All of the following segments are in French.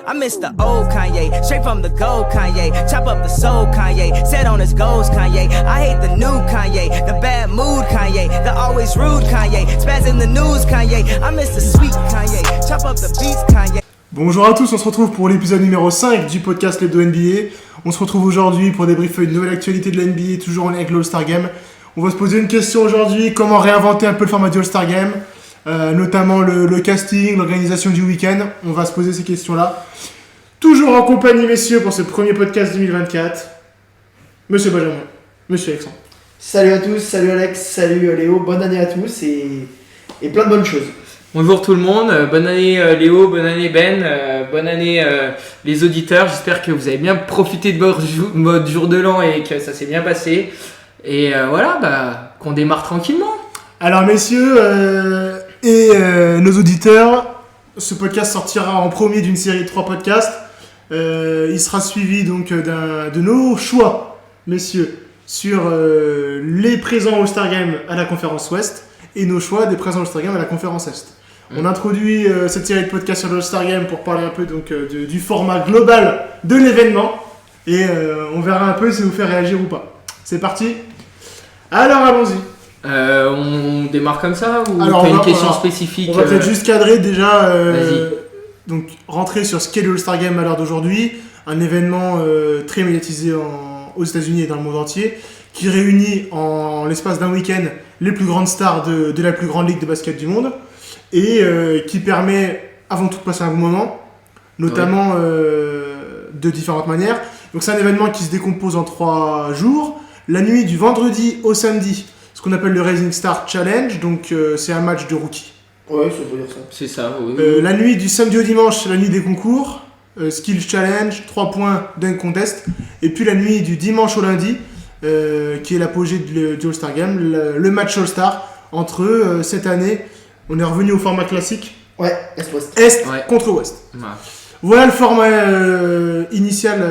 I miss the old Kanye, straight from the gold Kanye. Chop up the soul Kanye, set on his goals Kanye. I hate the new Kanye, the bad mood Kanye, the always rude Kanye, spaz in the news Kanye. I miss the sweet Kanye, chop up the beats Kanye. Bonjour à tous, on se retrouve pour l'épisode numéro 5 du podcast L'Hebdo NBA. On se retrouve aujourd'hui pour débriefer une nouvelle actualité de la NBA, toujours en lien avec l'All-Star Game. On va se poser une question aujourd'hui, comment réinventer un peu le format du All-Star Game, notamment le casting, l'organisation du week-end. On va se poser ces questions-là. Toujours en compagnie, messieurs, pour ce premier podcast 2024. Monsieur Benjamin, monsieur Alexandre. Salut à tous, salut Alex, salut Léo, bonne année à tous et plein de bonnes choses. Bonjour tout le monde, bonne année Léo, bonne année Ben, bonne année les auditeurs. J'espère que vous avez bien profité de votre jour de l'an et que ça s'est bien passé. Et voilà, qu'on démarre tranquillement. Alors messieurs nos auditeurs, ce podcast sortira en premier d'une série de 3 podcasts. Il sera suivi donc de nos choix, messieurs, sur les présents All-Star Game à la conférence Ouest et nos choix des présents All-Star Game à la conférence Est. On introduit cette série de podcasts sur l'All-Star Game pour parler un peu donc, du format global de l'événement et on verra un peu si vous fait réagir ou pas. C'est parti. Alors allons-y. On démarre comme ça ou alors, t'as une question spécifique? On va peut-être juste cadrer déjà, Vas-y. donc rentrer sur ce qu'est le All-Star Game à l'heure d'aujourd'hui, un événement très médiatisé aux États-Unis et dans le monde entier, qui réunit en l'espace d'un week-end les plus grandes stars de la plus grande ligue de basket du monde et qui permet avant tout de passer un bon moment, notamment de différentes manières. Donc c'est un événement qui se décompose en 3 jours. La nuit du vendredi au samedi, ce qu'on appelle le Rising Star Challenge, donc c'est un match de rookie. Ouais, ça veut dire ça. C'est ça, oui. La nuit du samedi au dimanche, c'est la nuit des concours, Skills Challenge, 3 points, Dunk Contest. Et puis la nuit du dimanche au lundi, qui est l'apogée du All-Star Game, le match All-Star entre eux. Cette année, on est revenu au format classique. Ouais, Est-Ouest. Est Ouais. contre Ouest. Ouais. Voilà le format initial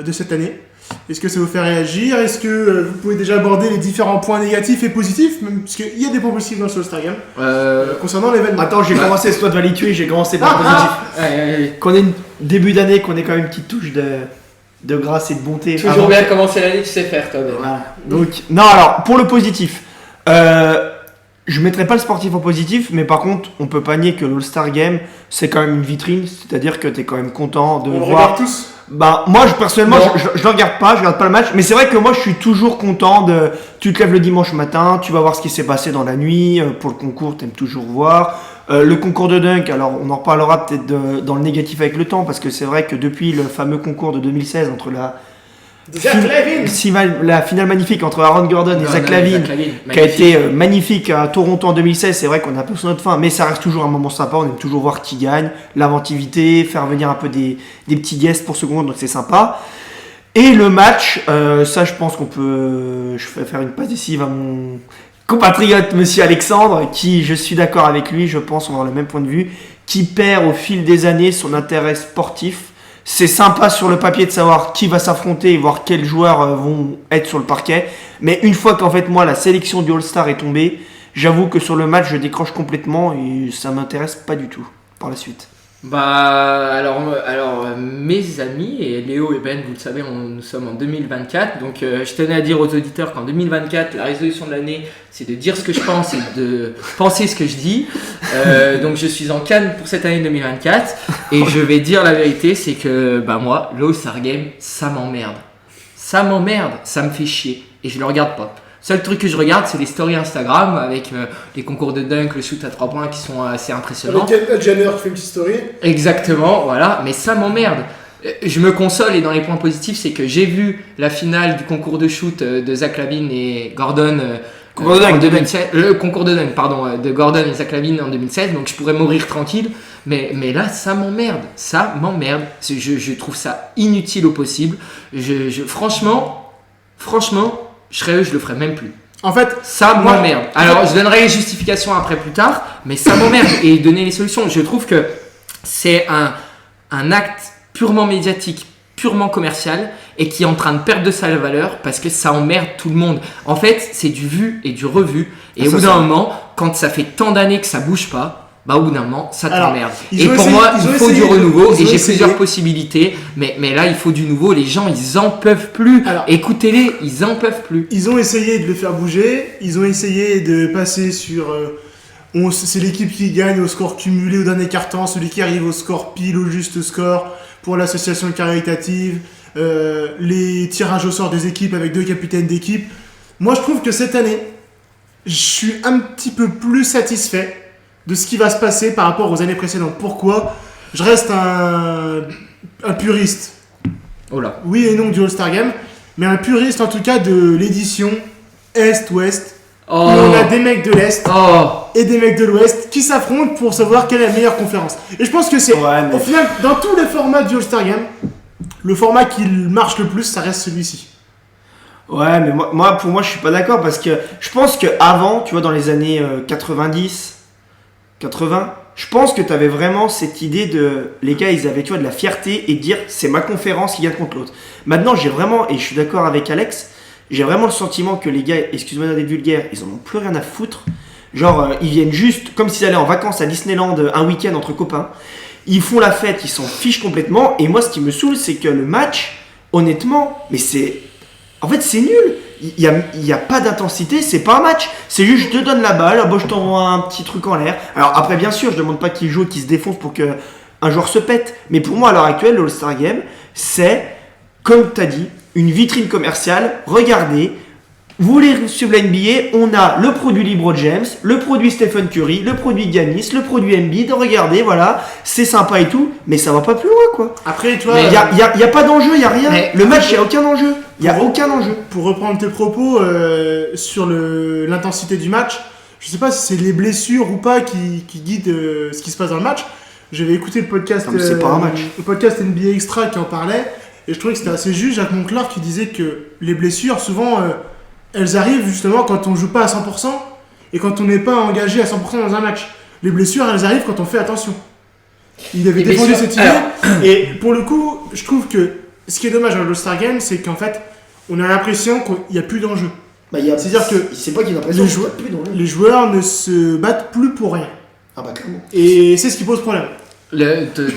de cette année. Est-ce que ça vous fait réagir? Est-ce que vous pouvez déjà aborder les différents points négatifs et positifs, même, parce qu'il y a des points positifs dans ce All-Star Game, concernant l'événement? Attends, j'ai commencé, c'est toi de va les tuer, j'ai commencé par le positif. Qu'on ait une début d'année, qu'on ait quand même une petite touche de grâce et de bonté. Toujours avant. bien commencer l'année, tu sais faire toi. Ben. Voilà. Donc, non, alors, pour le positif, je mettrai pas le sportif en positif, mais par contre, on peut pas nier que l'All-Star Game, c'est quand même une vitrine, c'est-à-dire que t'es quand même content de On le voir. regarde tous. Bah, moi, personnellement, je le regarde pas le match, mais c'est vrai que moi, je suis toujours content de. Tu te lèves le dimanche matin, tu vas voir ce qui s'est passé dans la nuit, pour le concours, t'aimes toujours voir. Le concours de dunk, alors on en reparlera peut-être dans le négatif avec le temps, parce que c'est vrai que depuis le fameux concours de 2016 entre la finale magnifique entre Aaron Gordon et Zach Lavine, qui a été magnifique à Toronto en 2016, c'est vrai qu'on a un peu sur notre fin, mais ça reste toujours un moment sympa, on aime toujours voir qui gagne, l'inventivité, faire venir un peu des petits guests pour seconde, donc c'est sympa. Et le match, ça je pense je vais faire une passe décisive à mon compatriote monsieur Alexandre, qui, je suis d'accord avec lui, je pense on va avoir le même point de vue, qui perd au fil des années son intérêt sportif. C'est sympa sur le papier de savoir qui va s'affronter et voir quels joueurs vont être sur le parquet. Mais une fois qu'en fait moi la sélection du All-Star est tombée, j'avoue que sur le match je décroche complètement et ça m'intéresse pas du tout par la suite. Bah alors mes amis et Léo et Ben, vous le savez, nous sommes en 2024, donc je tenais à dire aux auditeurs qu'en 2024 la résolution de l'année c'est de dire ce que je pense et de penser ce que je dis. Donc je suis en Cannes pour cette année 2024 et je vais dire la vérité, c'est que moi l'All-Star Game ça m'emmerde, ça me fait chier et je le regarde pas. Seul truc que je regarde, c'est les stories Instagram avec les concours de dunk, le shoot à 3 points qui sont assez impressionnants. Avec Jenner qui fait une petite story. Exactement, voilà, mais ça m'emmerde. Je me console et dans les points positifs, c'est que j'ai vu la finale du concours de shoot de Zach Lavine et Gordon en 2016. Le concours de dunk, pardon, de Gordon et Zach Lavine en 2016, donc je pourrais mourir tranquille. Mais là, ça m'emmerde. Je trouve ça inutile au possible. Franchement, je serais eux, je le ferais même plus. En fait, ça m'emmerde. Alors, je donnerai les justifications après plus tard, mais ça m'emmerde. Et donner les solutions. Je trouve que c'est un acte purement médiatique, purement commercial, et qui est en train de perdre de sa valeur parce que ça emmerde tout le monde. En fait, c'est du vu et du revu. Et au bout d'un moment, quand ça fait tant d'années que ça bouge pas, bah au bout d'un moment ça Alors, t'emmerde. ils Et ont pour essayé- moi ils il ont faut essayé du de- renouveau ils et ont j'ai essayé. plusieurs possibilités, mais là il faut du nouveau, les gens ils en peuvent plus. Alors- Écoutez-les, ils en peuvent plus. Ils ont essayé de le faire bouger, ils ont essayé de passer sur... c'est l'équipe qui gagne au score cumulé au dernier quart-temps, celui qui arrive au score pile, au juste score, pour l'association caritative, les tirages au sort des équipes avec 2 capitaines d'équipe. Moi je trouve que cette année, je suis un petit peu plus satisfait de ce qui va se passer par rapport aux années précédentes. Pourquoi ? Je reste un puriste, Oh là. oui et non du All-Star Game, mais un puriste en tout cas de l'édition Est-Ouest. Oh. Où on a des mecs de l'Est Oh. et des mecs de l'Ouest qui s'affrontent pour savoir quelle est la meilleure conférence. Et je pense que c'est, Ouais, mais- au final, dans tous les formats du All-Star Game, le format qui marche le plus, ça reste celui-ci. Ouais, mais pour moi, je suis pas d'accord parce que je pense que avant, tu vois, dans les années 90, 80, je pense que tu avais vraiment cette idée de. Les gars, ils avaient, tu vois, de la fierté et de dire c'est ma conférence qui gagne contre l'autre. Maintenant, j'ai vraiment, et je suis d'accord avec Alex, j'ai vraiment le sentiment que les gars, excuse-moi d'être vulgaire, ils en ont plus rien à foutre. Genre, ils viennent juste comme s'ils allaient en vacances à Disneyland un week-end entre copains. Ils font la fête, ils s'en fichent complètement. Et moi, ce qui me saoule, c'est que le match, honnêtement, mais c'est. En fait, c'est nul. Il y a pas d'intensité, c'est pas un match. C'est juste, je te donne la balle, bon, je t'envoie un petit truc en l'air. Alors après, bien sûr, je demande pas qu'il joue, qu'il se défonce pour que un joueur se pète. Mais pour moi, à l'heure actuelle, le All-Star Game, c'est, comme tu as dit, une vitrine commerciale. Regardez, vous voulez suivre la NBA, on a le produit LeBron James, le produit Stephen Curry, le produit Giannis, le produit Embiid. Regardez, voilà, c'est sympa et tout, mais ça va pas plus loin, quoi. Après, tu vois, Mais Il y a pas d'enjeu, il y a rien. Mais- Le match, il y a aucun enjeu. Il y a aucun enjeu. pour reprendre tes propos sur l'intensité du match, je sais pas si c'est les blessures ou pas qui guident ce qui se passe dans le match. J'avais écouté le podcast, Non, mais c'est pas un match. le podcast NBA Extra qui en parlait, et je trouvais que c'était assez juste. Jacques Monclar qui disait que les blessures, souvent, elles arrivent justement quand on joue pas à 100% et quand on n'est pas engagé à 100% dans un match. Les blessures, elles arrivent quand on fait attention. Il avait Les défendu blessures- cette idée, et pour le coup, je trouve que ce qui est dommage dans l'All-Star Game, c'est qu'en fait, on a l'impression qu'il n'y a plus d'enjeu. C'est-à-dire que c'est pas qu'il a les joueurs- Les joueurs ne se battent plus pour rien. Ah bah clairement. Et c'est ce qui pose problème.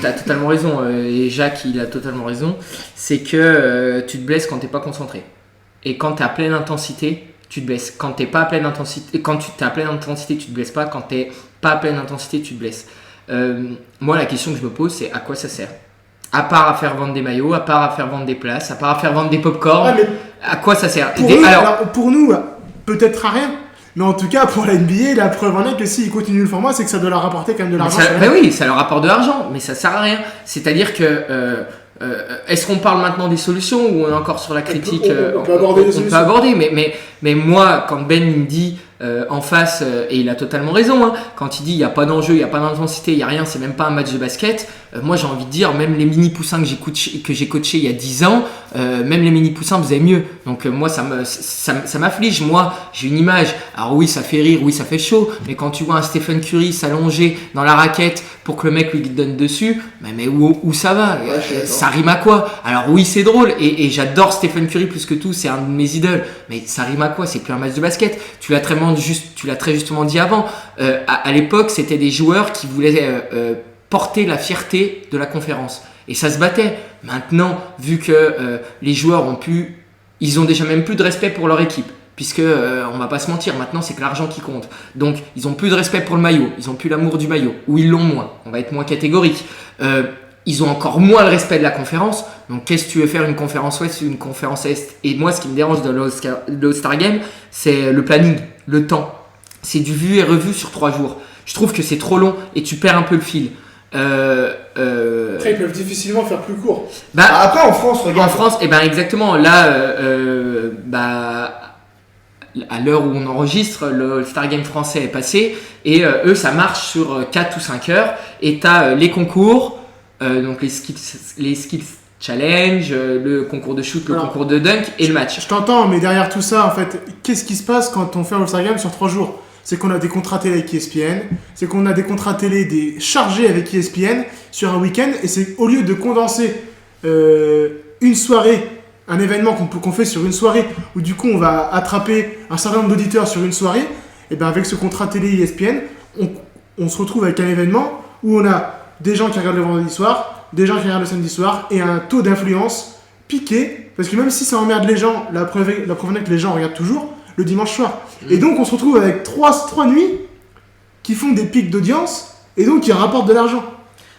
T'as totalement raison, et Jacques il a totalement raison, c'est que tu te blesses quand t'es pas concentré. Et quand t'es à pleine intensité, tu te blesses. Quand t'es pas à pleine intensité, quand tu t'es à pleine intensité, tu te blesses pas. Quand t'es pas à pleine intensité, tu te blesses. Moi la question que je me pose, c'est à quoi ça sert ? À part à faire vendre des maillots, à part à faire vendre des places, à part à faire vendre des pop-corn, Ah, mais à quoi ça sert ? pour nous, peut-être à rien. Mais en tout cas, pour la NBA, la preuve en est que s'ils continuent le format, c'est que ça doit leur rapporter quand même de l'argent. Ben oui, ça leur apporte de l'argent, mais ça sert à rien. C'est-à-dire que est-ce qu'on parle maintenant des solutions ou on est encore sur la critique on peut aborder les on solutions. peut aborder, mais moi, quand Ben il me dit en face, et il a totalement raison, hein, quand il dit il n'y a pas d'enjeu, il n'y a pas d'intensité, il n'y a rien, c'est même pas un match de basket, moi j'ai envie de dire, même les mini-poussins que j'ai coachés il y a 10 ans, même les mini-poussins faisaient mieux. Donc moi ça m'afflige. Moi j'ai une image, alors oui ça fait rire, oui ça fait chaud, mais quand tu vois un Stephen Curry s'allonger dans la raquette pour que le mec lui donne dessus, mais où ça va? Ça rime à quoi? Alors oui c'est drôle, et j'adore Stephen Curry plus que tout, c'est un de mes idoles, mais ça rime à quoi? C'est plus un match de basket. Tu l'as très justement dit avant, à l'époque c'était des joueurs qui voulaient porter la fierté de la conférence, et ça se battait. Maintenant, vu que les joueurs ils ont déjà même plus de respect pour leur équipe, puisque on va pas se mentir, maintenant c'est que l'argent qui compte. Donc ils ont plus de respect pour le maillot, ils ont plus l'amour du maillot, ou ils l'ont moins. On va être moins catégorique. Ils ont encore moins le respect de la conférence. Donc qu'est-ce que tu veux faire, une conférence ouest ou une conférence est? Et moi, ce qui me dérange de l'All-Star Game, c'est le planning, le temps. C'est du vu et revu sur 3 jours. Je trouve que c'est trop long et tu perds un peu le fil. Après, ils peuvent difficilement faire plus court. Après, en France, regarde. En France, exactement. Là, à l'heure où on enregistre, le All-Star Game français est passé, et eux, ça marche sur 4 ou 5 heures. Et tu as les concours, donc les skills challenge, le concours de shoot, le concours de dunk et le match. Je t'entends, mais derrière tout ça, en fait, qu'est-ce qui se passe quand on fait un All-Star Game sur 3 jours? C'est qu'on a des contrats télé avec ESPN, c'est qu'on a des contrats télé chargés avec ESPN sur un week-end, et c'est au lieu de condenser une soirée, un événement qu'on fait sur une soirée, où du coup on va attraper un certain nombre d'auditeurs sur une soirée, et bien avec ce contrat télé ESPN, on se retrouve avec un événement où on a des gens qui regardent le vendredi soir, des gens qui regardent le samedi soir, et un taux d'influence piqué, parce que même si ça emmerde les gens, la preuve en est que les gens regardent toujours le dimanche soir. Et donc on se retrouve avec trois nuits qui font des pics d'audience, et donc qui rapportent de l'argent.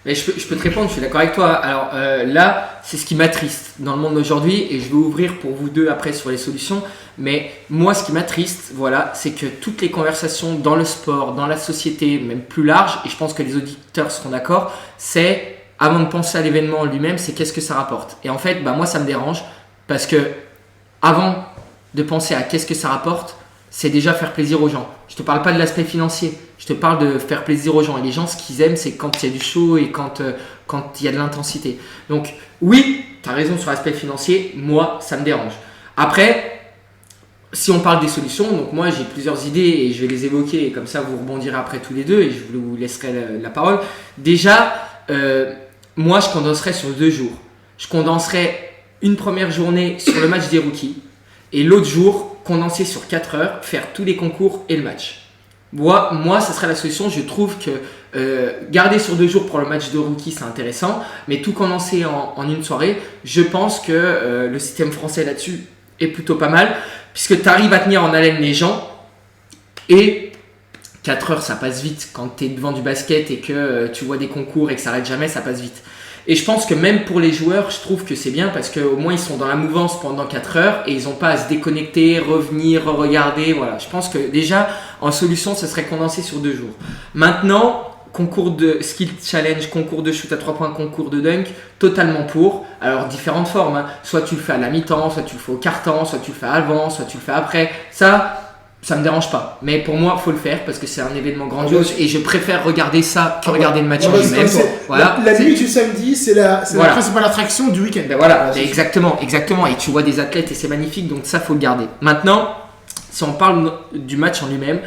Mais je peux te répondre, je suis d'accord avec toi. Alors là, c'est ce qui m'attriste dans le monde d'aujourd'hui, et je vais ouvrir pour vous deux après sur les solutions. Mais moi, ce qui m'attriste, voilà, c'est que toutes les conversations dans le sport, dans la société, même plus large, et je pense que les auditeurs seront d'accord, c'est, avant de penser à l'événement lui-même, c'est qu'est-ce que ça rapporte. Et en fait, moi, ça me dérange, parce que avant de penser à qu'est-ce que ça rapporte, c'est déjà faire plaisir aux gens. Je te parle pas de l'aspect financier, je te parle de faire plaisir aux gens. Et les gens, ce qu'ils aiment, c'est quand il y a du show et quand il y a de l'intensité. Donc oui, tu as raison sur l'aspect financier, moi, ça me dérange. Après, si on parle des solutions, donc moi j'ai plusieurs idées et je vais les évoquer, et comme ça vous rebondirez après tous les deux et je vous laisserai la parole. Déjà, moi je condenserais sur 2 jours. Je condenserais une première journée sur le match des rookies et l'autre jour condenser sur 4 heures, faire tous les concours et le match. Moi ça serait la solution. Je trouve que garder sur 2 jours pour le match de rookie c'est intéressant, mais tout condenser en une soirée, je pense que le système français là-dessus est plutôt pas mal, puisque tu arrives à tenir en haleine les gens, et 4 heures ça passe vite quand tu es devant du basket et que tu vois des concours et que ça n'arrête jamais, ça passe vite. Et je pense que même pour les joueurs, je trouve que c'est bien parce qu'au moins ils sont dans la mouvance pendant 4 heures et ils n'ont pas à se déconnecter, revenir, regarder. Voilà. Je pense que déjà en solution, ce serait condensé sur 2 jours. Maintenant, concours de skill challenge, concours de shoot à 3 points, concours de dunk, totalement pour. Alors différentes formes, hein. Soit tu le fais à la mi-temps, soit tu le fais au quart-temps, soit tu le fais avant, soit tu le fais après. Ça me dérange pas. Mais pour moi, faut le faire parce que c'est un événement grandiose et je préfère regarder ça que regarder le match en lui-même. Voilà. La nuit du samedi, c'est la principale attraction du week-end. Ben voilà, exactement. Et tu vois des athlètes et c'est magnifique, donc ça faut le garder. Maintenant, si on parle du match en lui-même,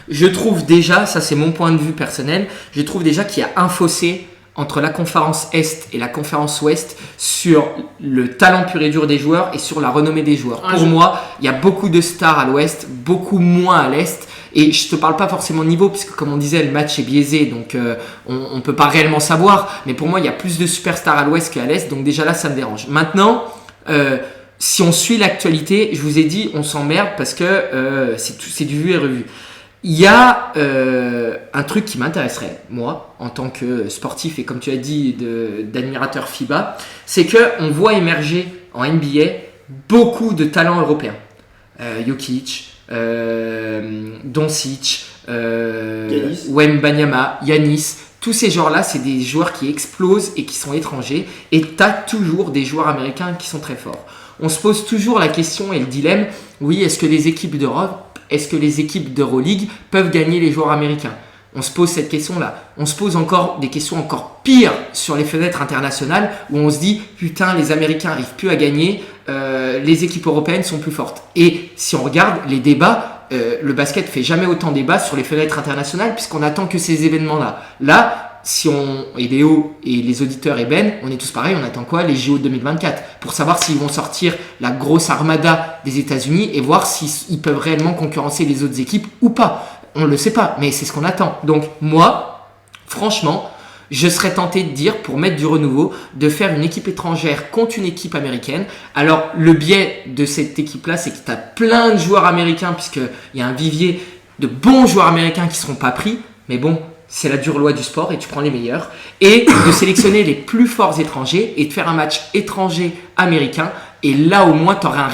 je trouve déjà, ça c'est mon point de vue personnel, je trouve déjà qu'il y a un fossé entre la conférence Est et la conférence Ouest sur le talent pur et dur des joueurs et sur la renommée des joueurs. Pour moi, il y a beaucoup de stars à l'Ouest, beaucoup moins à l'Est. Et je te parle pas forcément de niveau, puisque comme on disait, le match est biaisé, donc on ne peut pas réellement savoir. Mais pour moi, il y a plus de superstars à l'Ouest qu'à l'Est, donc déjà là, ça me dérange. Maintenant, si on suit l'actualité, je vous ai dit, on s'emmerde parce que c'est du vu et revu. Il y a un truc qui m'intéresserait, moi, en tant que sportif et comme tu as dit, d'admirateur FIBA, c'est qu'on voit émerger en NBA beaucoup de talents européens. Jokic, Doncic, Wembanyama, Giannis, tous ces joueurs-là, c'est des joueurs qui explosent et qui sont étrangers. Et tu as toujours des joueurs américains qui sont très forts. On se pose toujours la question et le dilemme, oui, est-ce que les équipes d'Europe, est-ce que les équipes d'Euroleague peuvent gagner les joueurs américains ? On se pose cette question-là. On se pose encore des questions encore pires sur les fenêtres internationales où on se dit putain, les Américains n'arrivent plus à gagner, les équipes européennes sont plus fortes. Et si on regarde les débats, le basket fait jamais autant débat sur les fenêtres internationales puisqu'on attend que ces événements-là. Là, et Léo et les auditeurs et Ben, on est tous pareils, on attend quoi ? Les JO de 2024 pour savoir s'ils vont sortir la grosse armada des États-Unis et voir s'ils peuvent réellement concurrencer les autres équipes ou pas. On le sait pas, mais c'est ce qu'on attend. Donc moi, franchement, je serais tenté de dire, pour mettre du renouveau, de faire une équipe étrangère contre une équipe américaine. Alors le biais de cette équipe-là, c'est que tu as plein de joueurs américains puisqu'il y a un vivier de bons joueurs américains qui ne seront pas pris, mais bon, c'est la dure loi du sport et tu prends les meilleurs, et de sélectionner les plus forts étrangers et de faire un match étranger-américain. Et là, au moins, tu auras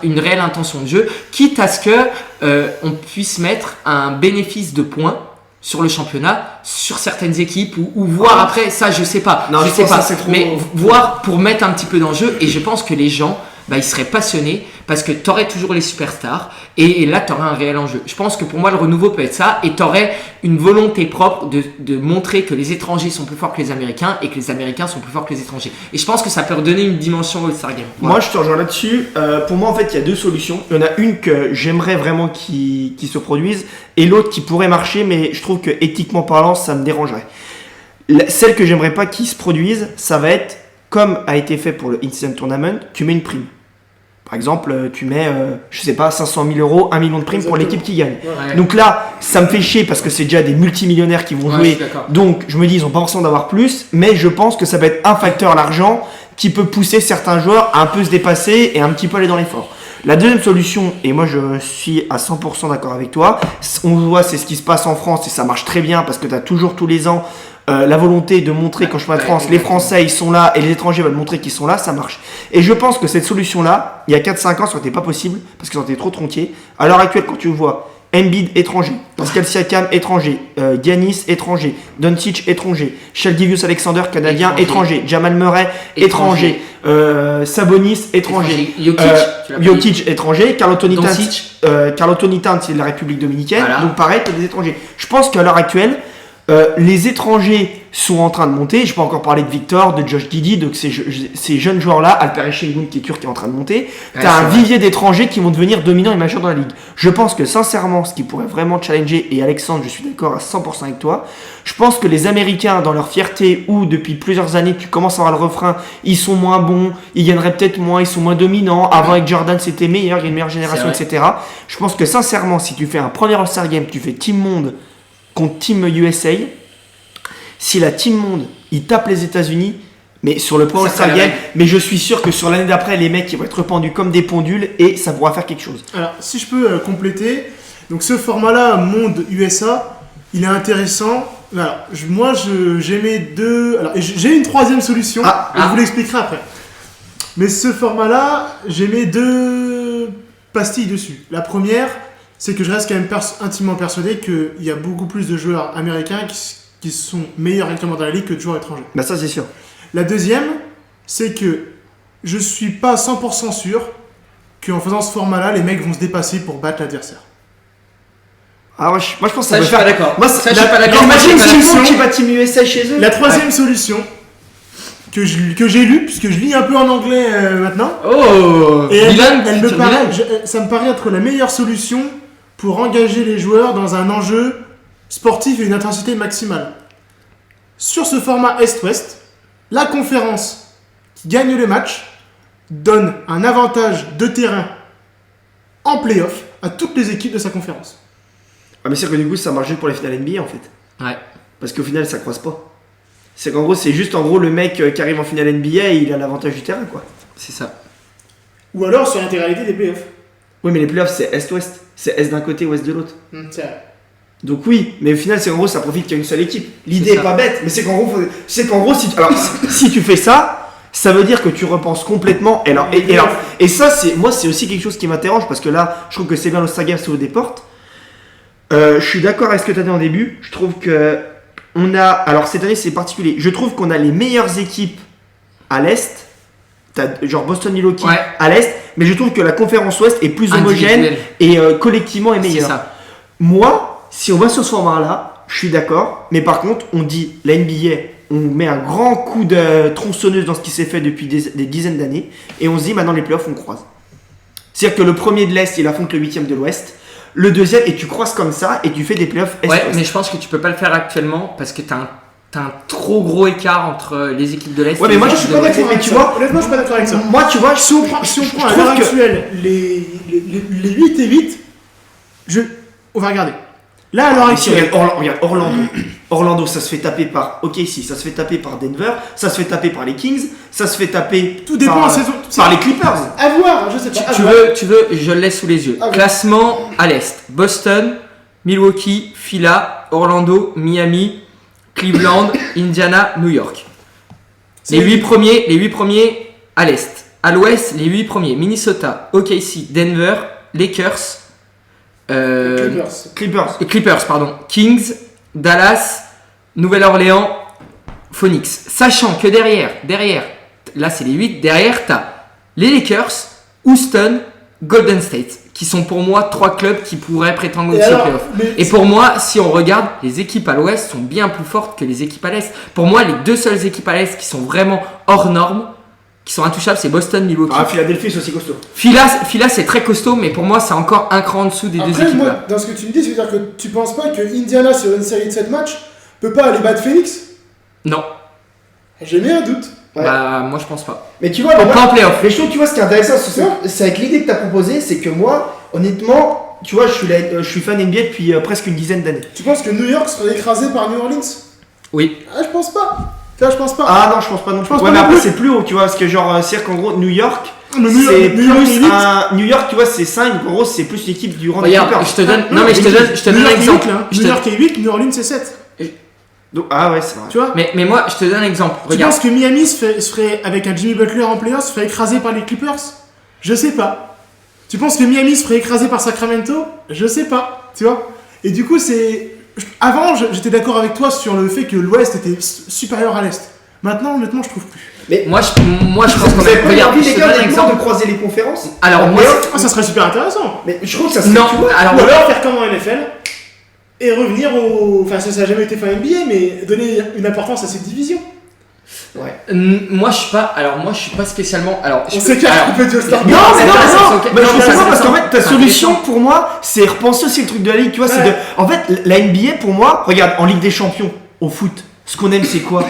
une réelle intention de jeu, quitte à ce qu'on puisse mettre un bénéfice de points sur le championnat, sur certaines équipes, ou voir après, ça, je sais pas. Non, je sais pas, c'est trop... Mais voir pour mettre un petit peu d'enjeu, et je pense que les gens, ils seraient passionnés parce que tu aurais toujours les superstars et là tu aurais un réel enjeu. Je pense que pour moi le renouveau peut être ça et tu aurais une volonté propre de montrer que les étrangers sont plus forts que les Américains et que les Américains sont plus forts que les étrangers. Et je pense que ça peut redonner une dimension au All-Star Game. Voilà. Moi je te rejoins là-dessus. Pour moi en fait il y a 2 solutions. Il y en a une que j'aimerais vraiment qui se produise et l'autre qui pourrait marcher, mais je trouve que éthiquement parlant ça me dérangerait. Celle que j'aimerais pas qui se produise, ça va être comme a été fait pour le Instant Tournament, tu mets une prime. Par exemple, tu mets, je sais pas, 500 000 euros, 1 million de primes pour l'équipe qui gagne. Ouais. Donc là, ça me fait chier parce que c'est déjà des multimillionnaires qui vont Ouais, je jouer. suis d'accord. Donc je me dis, ils ont pas forcément d'avoir plus, mais je pense que ça peut être un facteur, l'argent, qui peut pousser certains joueurs à un peu se dépasser et un petit peu aller dans l'effort. La deuxième solution, et moi je suis à 100% d'accord avec toi, on voit c'est ce qui se passe en France et ça marche très bien parce que tu as toujours tous les ans la volonté de montrer qu'en championnat de France, les Français ils sont là et les étrangers veulent montrer qu'ils sont là, ça marche. Et je pense que cette solution-là, il y a 4-5 ans, ça n'était pas possible parce qu'ils ont été trop tronqués. À l'heure actuelle, quand tu vois Embiid étranger, Pascal Siakam étranger, Giannis étranger, Doncic étranger, Gilgeous-Alexander canadien étranger, Jamal Murray étranger, Sabonis étranger, Jokic étranger, Karl Anthony Towns c'est de la République dominicaine, Voilà. donc pareil, tu as des étrangers. Je pense qu'à l'heure actuelle, les étrangers sont en train de monter. Je peux encore parler de Victor, de Josh Giddey, donc ces jeunes joueurs-là, Alperen Şengün qui est turc qui est en train de monter. Ouais, tu as un c'est vrai. vivier d'étrangers qui vont devenir dominants et majeurs dans la ligue. Je pense que sincèrement, ce qui pourrait vraiment challenger, et Alexandre, je suis d'accord à 100% avec toi, je pense que les Américains, dans leur fierté, où depuis plusieurs années, tu commences à avoir le refrain, ils sont moins bons, ils gagneraient peut-être moins, ils sont moins dominants. Avant avec Jordan, c'était meilleur, il y a une meilleure génération, C'est etc. Je pense que sincèrement, si tu fais un premier All-Star Game, tu fais Team Monde contre Team USA, si la Team Monde, ils tapent les États-Unis, mais sur le point Ça All-Star ferait Game, la mais je suis sûr que sur l'année d'après, les mecs, ils vont être pendus comme des pendules et ça pourra faire quelque chose. Alors, si je peux compléter, donc ce format-là, Monde USA, il est intéressant. Alors, j'aimais deux. Alors, j'ai une troisième solution, je vous l'expliquerai après. Mais ce format-là, j'ai mis deux pastilles dessus. La première, c'est que je reste quand même intimement persuadé qu'il y a beaucoup plus de joueurs américains qui sont meilleurs actuellement dans la ligue que de joueurs étrangers. Bah ça c'est sûr. La deuxième, c'est que je suis pas 100% sûr qu'en faisant ce format-là, les mecs vont se dépasser pour battre l'adversaire. Ah moi je pense que Ça, je suis pas d'accord. Moi, Ça, je suis pas d'accord. Imagine La si solution- qui bat Team USA chez eux. La troisième solution que j'ai lue, puisque je lis un peu en anglais maintenant, Oh et Dylan, elle me tu paraît, Dylan. ça me paraît être la meilleure solution pour engager les joueurs dans un enjeu sportif et une intensité maximale. Sur ce format Est-Ouest, la conférence qui gagne le match donne un avantage de terrain en play-off à toutes les équipes de sa conférence. Ah mais c'est que du coup ça marche juste pour les finales NBA en fait. Ouais. Parce qu'au final ça croise pas. C'est qu'en gros c'est juste en gros le mec qui arrive en finale NBA il a l'avantage du terrain quoi. C'est ça. Ou alors sur l'intégralité des play-offs. Oui mais les playoffs c'est Est-Ouest. C'est Est d'un côté, Ouest de l'autre. C'est vrai. Donc oui, mais au final c'est qu'en gros ça profite qu'il y a une seule équipe. L'idée C'est est ça. pas bête, mais c'est qu'en gros si tu fais ça, ça veut dire que tu repenses complètement. Et ça c'est aussi quelque chose qui m'interroge parce que là je trouve que c'est bien l'All-Star Game s'ouvre des portes. Je suis d'accord avec ce que tu as dit en début. Je trouve que alors cette année c'est particulier. Je trouve qu'on a les meilleures équipes à l'Est. T'as genre Boston Milwaukee Ouais. à l'Est, mais je trouve que la conférence Ouest est plus homogène Individuel. et collectivement est C'est meilleure. ça. Moi, si on va sur ce format-là, je suis d'accord, mais par contre, on dit la NBA, on met un grand coup de tronçonneuse dans ce qui s'est fait depuis des dizaines d'années, et on se dit maintenant les playoffs, on croise. C'est-à-dire que le premier de l'Est, il affronte le 8e de l'Ouest, le deuxième, et tu croises comme ça, et tu fais des playoffs Est-Ouest. Ouais, mais je pense que tu peux pas le faire actuellement parce que t'as un trop gros écart entre les équipes de l'Est. Ouais, mais et moi, les je suis équipes pas de l'Ouest. d'accord. Mais tu ça. vois, Honnêtement, je suis pas d'accord avec ça. Moi, tu vois, Si on prend à trouve l'heure que- actuelle les 8 et 8, on va regarder. Là, à l'heure Et si actuelle, regarde Orlando. Orlando, ça se fait taper par OKC, ça se fait taper par Denver, ça se fait taper par les Kings, ça se fait taper tout dépend par, en saison. par les Clippers. À voir, je sais pas. Tu veux, je le laisse sous les yeux. Ah ouais. Classement à l'Est. Boston, Milwaukee, Phila, Orlando, Miami, Cleveland, Indiana, New York. Les 8 premiers à l'Est. À l'Ouest, les 8 premiers. Minnesota, OKC, Denver, Lakers, Clippers, pardon. Kings, Dallas, Nouvelle-Orléans, Phoenix. Sachant que derrière, là c'est les 8, derrière t'as les Lakers, Houston, Golden State, qui sont pour moi 3 clubs qui pourraient prétendre Et aussi aux alors, playoffs. mais Et pour moi, si on regarde, les équipes à l'Ouest sont bien plus fortes que les équipes à l'Est. Pour moi, les deux seules équipes à l'Est qui sont vraiment hors normes, qui sont intouchables, c'est Boston, Milwaukee. Ah, Philadelphie, c'est aussi costaud. Phila, c'est très costaud, mais pour moi, c'est encore un cran en dessous des deux Après, équipes moi, là. dans ce que tu me dis, ça veut dire que tu penses pas que Indiana, sur une série de 7 matchs, peut pas aller battre Phoenix? Non. J'ai mis un doute. Ouais. Bah, moi je pense pas. Mais tu vois, Pas en playoff. mais je trouve, tu vois, ce qui est intéressant, c'est avec l'idée que tu as proposée, c'est que moi, honnêtement, tu vois, je suis fan NBA depuis presque une dizaine d'années. Tu penses que New York serait écrasé par New Orleans? Oui. Ah, je pense pas. Ça, je pense pas. Ah non, je pense pas non plus. pense Ouais, pas mais non après, plus. c'est plus haut, tu vois, parce que genre, c'est-à-dire qu'en gros, New York, Mais c'est New York, plus élite. New York, tu vois, c'est 5, en gros, c'est plus l'équipe du rang des Regarde, Clippers. je te donne. Ah, Non, mais je te donne New un York est exemple. 8, là. Je New te- York est 8, New Orleans c'est 7. Donc, ah ouais, c'est vrai. Tu vois? Mais moi, je te donne un exemple. Tu Regarde. penses que Miami se ferait, avec un Jimmy Butler en playoff, se ferait écraser par les Clippers? Je sais pas. Tu penses que Miami se ferait écraser par Sacramento? Je sais pas. Tu vois? Et du coup, avant, j'étais d'accord avec toi sur le fait que l'Ouest était supérieur à l'Est. Maintenant, honnêtement, je trouve plus. Moi, je pense qu'on Vous avez pas regarde, envie, je les te gars, donne un honnêtement, exemple. de croiser les conférences? Alors, moi, Ah, ça serait super intéressant. Mais je trouve que ça serait, non, tu vois, alors, Ou alors faire comme en NFL et revenir au. Enfin, ça n'a jamais été fait en NBA, mais donner une importance à cette division. moi, je suis pas spécialement. Alors, On s'écarte un peu du All-Star. Non, Non, mais c'est non, pas- mais c'est non, ok. mais je Non, trouve ça, ça c'est parce qu'en ça. fait, ta C'est solution intéressant. pour moi, c'est repenser aussi le truc de la ligue, tu vois, c'est Ouais. de. En fait, la NBA pour moi, regarde, en Ligue des Champions, au foot, ce qu'on aime, c'est quoi?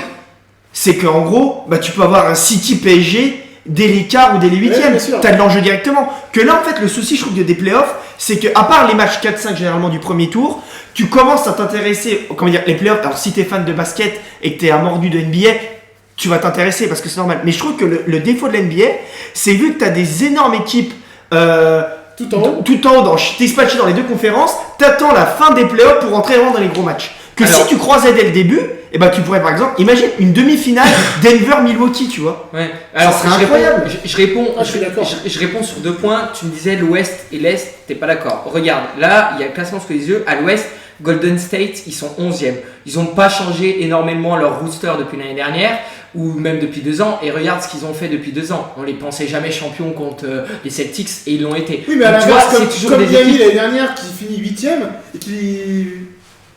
C'est qu'en gros, bah, tu peux avoir un City PSG dès les quarts ou dès les huitièmes. bien sûr. T'as de l'enjeu directement. Que là, en fait, le souci, je trouve, des playoffs, c'est que, à part les matchs 4-5 généralement du premier tour, tu commences à t'intéresser, comment dire, les playoffs. Alors, si t'es fan de basket et que t'es un mordu de NBA, tu vas t'intéresser parce que c'est normal. Mais je trouve que le défaut de la NBA, c'est vu que t'as des énormes équipes. Tout en haut. Tout en haut, t'es dispatché dans les deux conférences, t'attends la fin des playoffs pour rentrer vraiment dans les gros matchs. Que Alors- si tu croisais dès le début, et ben tu pourrais par exemple, imagine une demi-finale Denver-Milwaukee, tu vois. Ouais. Alors, serait je incroyable. Ah, je suis d'accord. je réponds sur 2 points. Tu me disais l'Ouest et l'Est, t'es pas d'accord. Regarde, là, il y a le classement sous les yeux. À l'Ouest, Golden State, ils sont 11e. Ils n'ont pas changé énormément leur roster depuis l'année dernière, ou même depuis 2 ans. Et regarde ce qu'ils ont fait depuis 2 ans. On les pensait jamais champions contre les Celtics, et ils l'ont été. Oui, mais à Donc, tu l'inverse, vois, c'est toujours comme des Miami équipes- l'année dernière qui finit 8ème et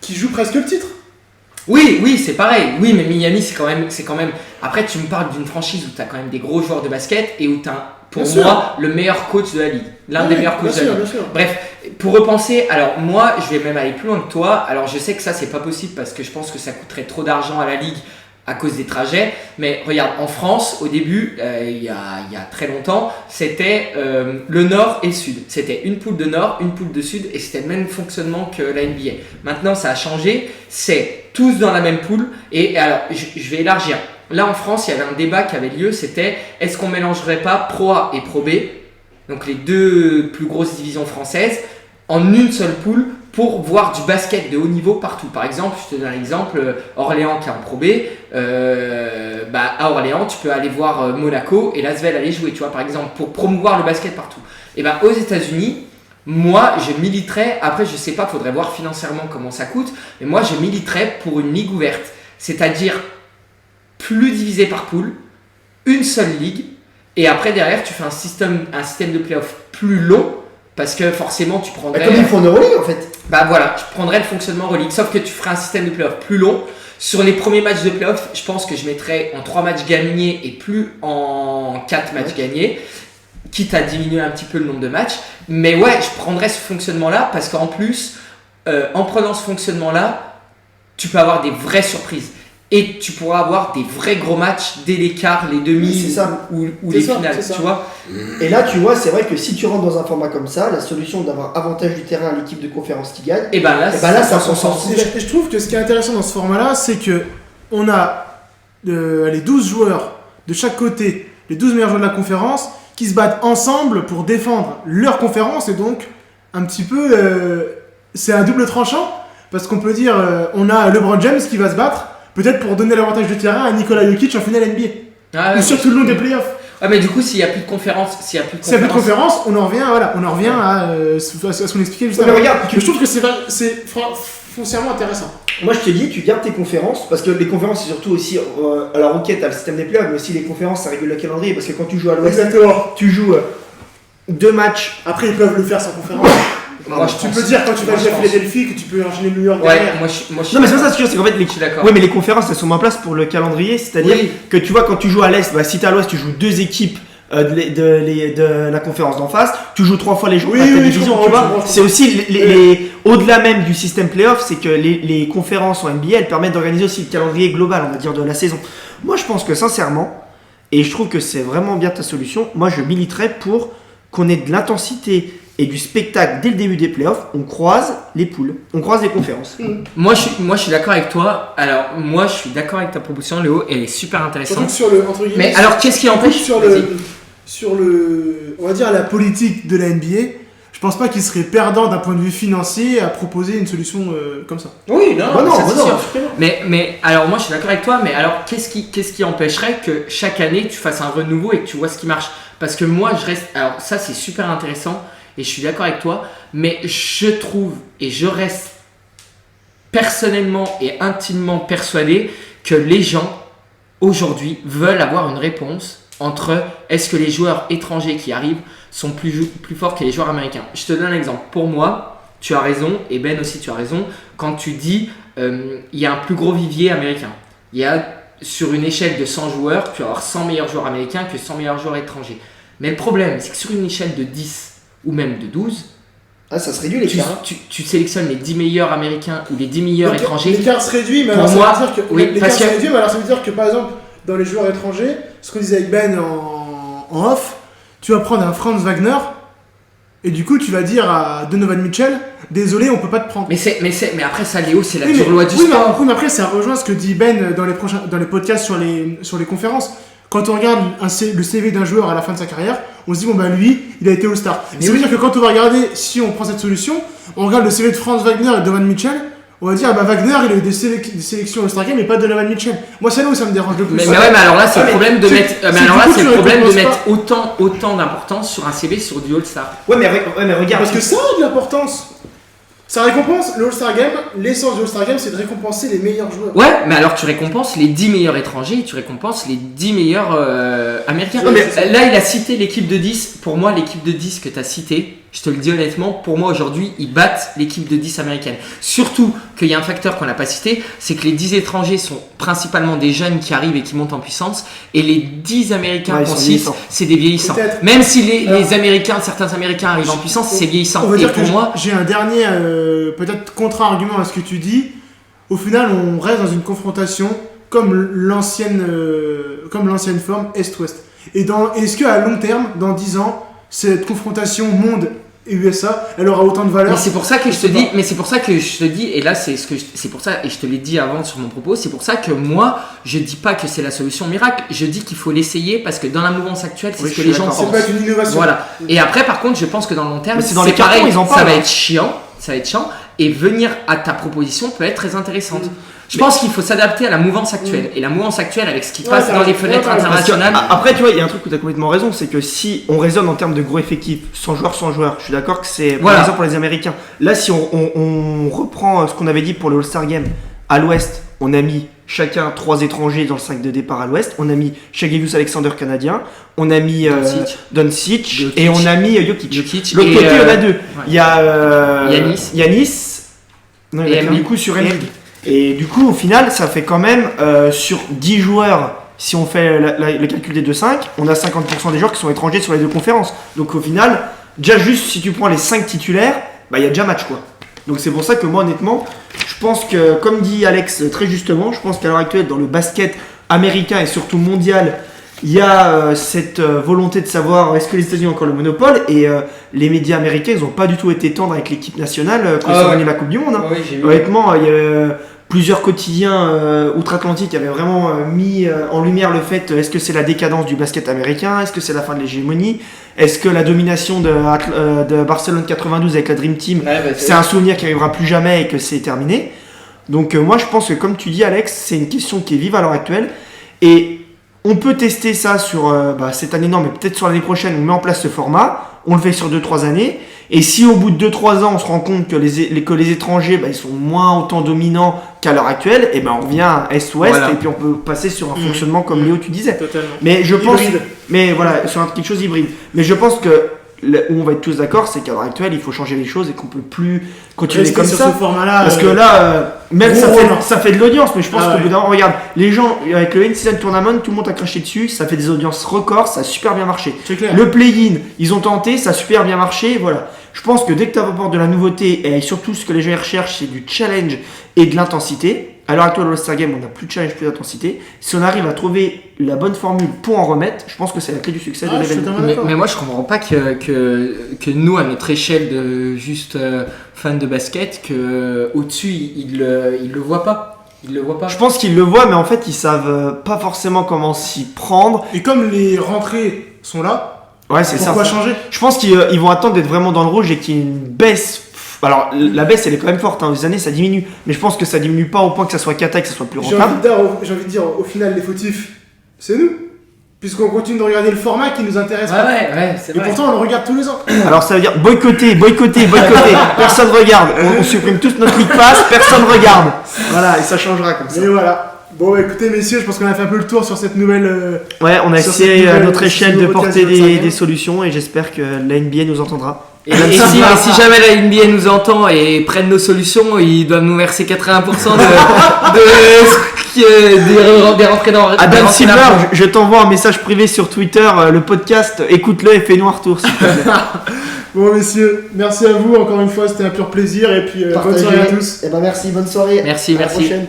qui joue presque le titre. Oui, c'est pareil. Oui, mais Miami, c'est quand même. Après, tu me parles d'une franchise où tu as quand même des gros joueurs de basket et où tu as, pour Bien sûr. moi, le meilleur coach de la ligue. L'un des meilleurs coachs de la ligue. Bien sûr. Bref, pour repenser, alors moi, je vais même aller plus loin que toi. Alors, je sais que ça, c'est pas possible parce que je pense que ça coûterait trop d'argent à la ligue à cause des trajets. Mais regarde, en France, au début, il y a très longtemps, c'était le Nord et le Sud. C'était une poule de Nord, une poule de Sud, et c'était le même fonctionnement que la NBA. Maintenant, ça a changé. C'est tous dans la même poule. Et alors, je vais élargir. Là, en France, il y avait un débat qui avait lieu. C'était est-ce qu'on mélangerait pas Pro A et Pro B, donc les deux plus grosses divisions françaises, en une seule poule pour voir du basket de haut niveau partout. Par exemple, je te donne un exemple, Orléans qui est en Pro B, à Orléans, tu peux aller voir Monaco et l'Asvel aller jouer, tu vois, par exemple, pour promouvoir le basket partout. Et ben aux États-Unis, moi, je militerais, après je sais pas, faudrait voir financièrement comment ça coûte, mais moi je militerais pour une ligue ouverte, c'est-à-dire plus divisé par poule, une seule ligue, et après derrière tu fais un système de playoff plus long, parce que forcément tu prendrais... Comme ils font en Euroleague en fait. Bah voilà, je prendrais le fonctionnement Euroleague, sauf que tu ferais un système de playoff plus long. Sur les premiers matchs de playoff, je pense que je mettrais en 3 matchs gagnés et plus en 4 matchs gagnés, quitte à diminuer un petit peu le nombre de matchs. Mais ouais, je prendrais ce fonctionnement-là parce qu'en plus, en prenant ce fonctionnement-là, tu peux avoir des vraies surprises. Et tu pourras avoir des vrais gros matchs dès les quarts, les demi C'est ça. ou C'est les ça, finales, c'est ça. tu vois. Et là, tu vois, c'est vrai que si tu rentres dans un format comme ça, la solution d'avoir avantage du terrain à l'équipe de conférence qui gagne, Et ben là, ça prend son sens. sens. Et je trouve que ce qui est intéressant dans ce format-là, c'est que on a les 12 joueurs de chaque côté, les 12 meilleurs joueurs de la conférence, qui se battent ensemble pour défendre leur conférence, et donc un petit peu, c'est un double tranchant, parce qu'on peut dire, on a LeBron James qui va se battre, peut-être pour donner l'avantage de terrain à Nikola Jokic en finale NBA, Ah ouais, ou sur tout le long des playoffs. Ouais, mais du coup, s'il n'y a plus de conférence, S'il n'y a plus de conférence, on en revient à ce qu'on expliquait juste Ouais, mais avant. regarde, Je trouve que c'est foncièrement intéressant. moi je te dis, tu gardes tes conférences, parce que les conférences c'est surtout aussi, alors ok, t'as le système des playoffs, mais aussi les conférences ça régule le calendrier, parce que quand tu joues à l'Ouest, Exactement. tu joues 2 matchs. Après, ils peuvent le faire sans conférence. Moi, je Tu pense- peux dire quand tu vas moi, jouer je à pense. Philadelphie que tu peux enchaîner New York Ouais, derrière. moi je Non mais c'est pas ça, c'est qu'en fait les je suis d'accord. Oui, mais les conférences elles sont mises en place pour le calendrier, c'est-à-dire Oui. que tu vois quand tu joues à l'Est, bah, si t'es à l'Ouest tu joues 2 équipes de la conférence d'en face, tu joues 3 fois les jours Oui, à ta oui, division, je comprends, tu vois. je comprends. C'est aussi les au-delà même du système playoff, c'est que les conférences en NBA elles permettent d'organiser aussi le calendrier global, on va dire, de la saison. Moi je pense que sincèrement, Et je trouve que c'est vraiment bien ta solution. Moi, je militerais pour qu'on ait de l'intensité et du spectacle dès le début des playoffs. On croise les poules, on croise les conférences. Moi, je suis d'accord avec toi. Alors, moi, je suis d'accord avec ta proposition, Léo. Elle est super intéressante. Surtout sur le, entre guillemets, Mais alors, qu'est-ce qui empêche sur le, on va dire la politique de la NBA, je pense pas qu'il serait perdant d'un point de vue financier à proposer une solution comme ça. Oui, non, Bah non, ça, bah c'est non, sûr. absolument. Mais alors, moi, je suis d'accord avec toi. Mais alors, qu'est-ce qui empêcherait que chaque année, tu fasses un renouveau et que tu vois ce qui marche? Parce que moi, je reste. Alors, ça, c'est super intéressant et je suis d'accord avec toi. Mais je trouve et je reste personnellement et intimement persuadé que les gens aujourd'hui veulent avoir une réponse entre est-ce que les joueurs étrangers qui arrivent sont plus forts que les joueurs américains. Je te donne un exemple. Pour moi, tu as raison, et Ben aussi tu as raison, quand tu dis il y a un plus gros vivier américain. Il y a sur une échelle de 100 joueurs, tu vas avoir 100 meilleurs joueurs américains que 100 meilleurs joueurs étrangers. Mais le problème, c'est que sur une échelle de 10 ou même de 12, Ah, ça se réduit les gars. tu sélectionnes les 10 meilleurs américains ou les 10 meilleurs étrangers. L'écart se réduit, mais Pour alors moi, ça veut dire que oui, l'écart parce se que- réduit, mais alors ça veut dire que par exemple dans les joueurs étrangers, ce qu'on disait avec Ben en off, tu vas prendre un Franz Wagner et du coup tu vas dire à Donovan Mitchell, désolé, on peut pas te prendre. Mais après ça, Léo, c'est la Oui, dure loi du oui, sport. mais après ça rejoint ce que dit Ben dans les podcasts sur les conférences. Quand on regarde le CV d'un joueur à la fin de sa carrière, on se dit bon bah lui, il a été All-Star. Ça veut dire que quand on va regarder, si on prend cette solution, on regarde le CV de Franz Wagner et de Donovan Mitchell, on va dire bah Wagner il a eu des sélections All-Star Game mais pas Donovan Mitchell. Moi c'est là où ça me dérange le plus. Mais ouais, mais alors là, c'est le problème de mettre. Mais alors là, du coup, c'est le tu problème de récompenses mettre autant d'importance sur un CV sur du All-Star. Ouais, mais regarde. Parce que ça a de l'importance. Ça récompense le All-Star Game, l'essence du All-Star Game c'est de récompenser les meilleurs joueurs. Ouais, mais alors tu récompenses les 10 meilleurs étrangers, tu récompenses les 10 meilleurs américains. Ouais, Mais là, il a cité l'équipe de 10. Pour moi, l'équipe de 10 que tu as citée, je te le dis honnêtement, pour moi aujourd'hui, ils battent l'équipe de 10 américaine. Surtout qu'il y a un facteur qu'on n'a pas cité, c'est que les 10 étrangers sont principalement des jeunes qui arrivent et qui montent en puissance, et les 10 américains Ouais, ils qu'on sont cite, vieillissants. c'est des vieillissants. Peut-être. Même si les Alors, Américains, certains Américains arrivent en puissance, c'est vieillissant. On va Et dire pour que moi, j'ai un dernier peut-être contre-argument à ce que tu dis. Au final, on reste dans une confrontation comme l'ancienne forme Est-Ouest. Et est-ce qu'à long terme, dans 10 ans, cette confrontation monde et USA, elle aura autant de valeur? mais c'est pour ça que je te dis, et là c'est pour ça, et je te l'ai dit avant sur mon propos, c'est pour ça que moi je dis pas que c'est la solution miracle, je dis qu'il faut l'essayer parce que dans la mouvance actuelle c'est Oui, ce je que suis les gens d'accord. C'est pensent. pas une innovation. Voilà. Et après par contre je pense que dans le long terme Mais c'est dans c'est les cartons, pareil, ils en ça parlent, va hein. être chiant, et venir à ta proposition peut être très intéressante. Je pense qu'il faut s'adapter à la mouvance actuelle. Et la mouvance actuelle, avec ce qui Ouais, passe t'as dans les raison. fenêtres Ouais, parce que- internationales. Après, tu vois, il y a un truc où tu as complètement raison, c'est que si on raisonne en termes de gros effectifs, 100 joueurs, je suis d'accord que c'est par Voilà. exemple pour les Américains. Là, si on reprend ce qu'on avait dit pour le All-Star Game, à l'Ouest, on a mis chacun 3 étrangers dans le 5 de départ à l'Ouest, on a mis Shai Gilgeous-Alexander canadien, on a mis Doncic Jokic. et on a mis Jokic. Jokic L'autre et, côté, il y en a deux. Il y a Yanis. Non, Et il y a qu'un Embiid. du coup sur Embiid. Et du coup, au final, ça fait quand même sur 10 joueurs, si on fait le calcul des 2-5, on a 50% des joueurs qui sont étrangers sur les deux conférences. Donc au final, déjà juste si tu prends les 5 titulaires, bah il y a déjà match quoi. Donc c'est pour ça que moi honnêtement, je pense que, comme dit Alex très justement, je pense qu'à l'heure actuelle dans le basket américain et surtout mondial, il y a cette volonté de savoir est-ce que les États-Unis ont encore le monopole, et les médias américains ils n'ont pas du tout été tendres avec l'équipe nationale quand ils ont gagné la Coupe du Monde. Hein. Oui, j'ai vu. Honnêtement, il y a plusieurs quotidiens outre-Atlantique qui avaient vraiment mis en lumière le fait est-ce que c'est la décadence du basket américain, est-ce que c'est la fin de l'hégémonie, est-ce que la domination de Barcelone 92 avec la Dream Team, c'est un souvenir qui arrivera plus jamais et que c'est terminé. Donc moi je pense que comme tu dis Alex, c'est une question qui est vive à l'heure actuelle, et on peut tester ça sur cette année, non mais peut-être sur l'année prochaine, on met en place ce format, on le fait sur 2-3 années, et si au bout de 2-3 ans on se rend compte que les étrangers ils sont moins autant dominants qu'à l'heure actuelle, et on revient à Est-Ouest, Voilà. et puis on peut passer sur un fonctionnement comme Léo tu disais. Totalement. Mais je pense, Hybride. mais voilà, sur quelque chose d'hybride. Mais je pense que où on va être tous d'accord, c'est qu'à l'heure actuelle il faut changer les choses et qu'on peut plus continuer Rester comme sur ça. ce format-là. Parce que là, même gros roller. ça fait de l'audience, mais je pense Ah qu'au ouais. bout d'un moment, regarde, les gens, avec le In-Season Tournament, tout le monde a craché dessus, ça fait des audiences records, ça a super bien marché. C'est clair. Le play-in, ils ont tenté, ça a super bien marché, voilà. Je pense que dès que tu apportes de la nouveauté, et surtout ce que les gens recherchent, c'est du challenge et de l'intensité, À l'heure actuelle, l'All-Star Game, on n'a plus de challenge, plus d'intensité. Si on arrive à trouver la bonne formule pour en remettre, je pense que c'est la clé du succès de je suis l'événement. totalement d'accord. Mais moi je comprends pas que nous à notre échelle de juste fans de basket que au-dessus ils le voient pas. Ils le voient pas. Je pense qu'ils le voient, mais en fait, ils savent pas forcément comment s'y prendre. Et comme les rentrées sont là, Ouais, c'est ça. pourquoi changer? Je pense qu'ils vont attendre d'être vraiment dans le rouge et qu'il y ait une baisse. Alors, la baisse, elle est quand même forte. Hein. Les années, ça diminue. Mais je pense que ça diminue pas au point que ça soit cata et que ça soit plus J'ai rentable. envie de dire, au final, les fautifs, c'est nous. Puisqu'on continue de regarder le format qui nous intéresse pas. Ouais, c'est Et vrai. pourtant, on le regarde tous les ans. Alors, ça veut dire boycotter. Personne regarde. On supprime tous notre League Pass. Personne regarde. Voilà, et ça changera comme ça. Et voilà. Bon, bah, écoutez, messieurs, je pense qu'on a fait un peu le tour sur cette nouvelle. Ouais, on a Sur essayé cette à nouvelle- notre échelle ce de nouveau porter podcast 25e. des solutions et j'espère que la NBA nous entendra. Et si jamais la NBA nous entend et prennent nos solutions, ils doivent nous verser 80% des rentrées dans Adam des Silver, rentrées d'argent. je t'envoie un message privé sur Twitter, le podcast, écoute-le et fais-nous un retour. s'il te plaît. Bon, messieurs, merci à vous encore une fois, c'était un pur plaisir. Et puis, bonne Partagez. soirée à tous. Et ben merci, bonne soirée. Merci, À la merci. prochaine.